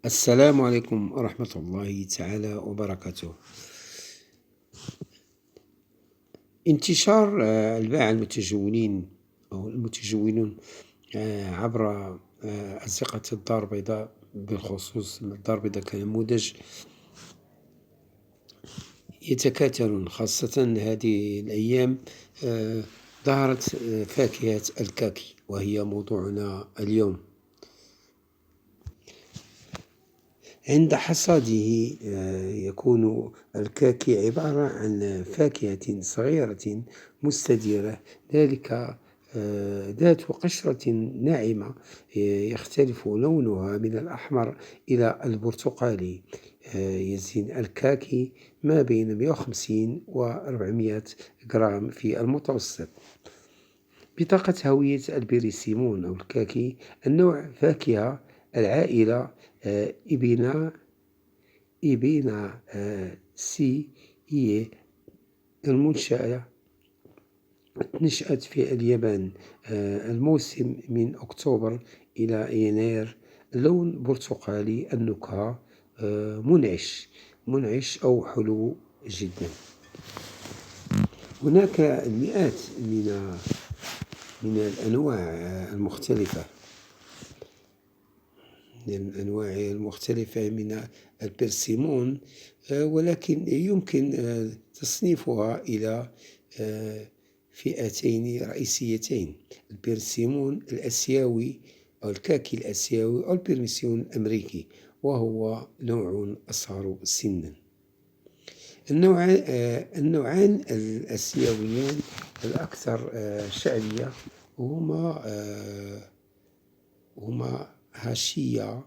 السلام عليكم ورحمة الله تعالى وبركاته. انتشار الباعة المتجولين أو المتجولون عبر أزقة الدار البيضاء، بالخصوص الدار البيضاء كنموذج، يتكاثرون خاصة هذه الأيام. ظهرت فاكهة الكاكي وهي موضوعنا اليوم. عند حصاده يكون الكاكي عبارة عن فاكهة صغيرة مستديرة، ذلك ذات قشرة ناعمة، يختلف لونها من الأحمر إلى البرتقالي. يزن الكاكي ما بين 150 و 400 جرام في المتوسط. بطاقة هوية البريسيمون أو الكاكي، النوع فاكهة العائلة إبينا سي نشأت في اليابان. الموسم من أكتوبر إلى يناير. اللون برتقالي، النكهة منعش أو حلو جدا. هناك المئات من الأنواع المختلفة من البرسيمون، ولكن يمكن تصنيفها إلى فئتين رئيسيتين: البرسيمون الآسيوي أو الكاكي الآسيوي، أو البرسيمون الأمريكي، وهو نوع أصغر سنا. النوعان الآسيويان الأكثر شعبية هما هاشيا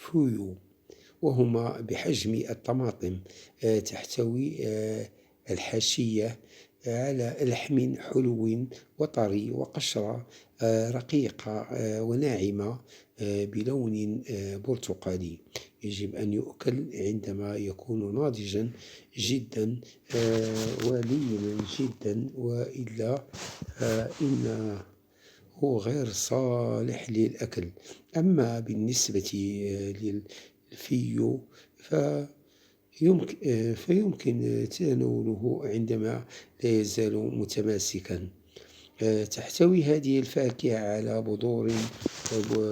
وفويو، وهما بحجم الطماطم. تحتوي الحاشية على لحم حلو وطري، وقشرة رقيقة وناعمة بلون برتقالي. يجب أن يؤكل عندما يكون ناضجا جدا ولينا جدا، وإلا إنه غير صالح للأكل. أما بالنسبة للفيو فيمكن تناوله عندما لا يزال متماسكا. تحتوي هذه الفاكهة على بذور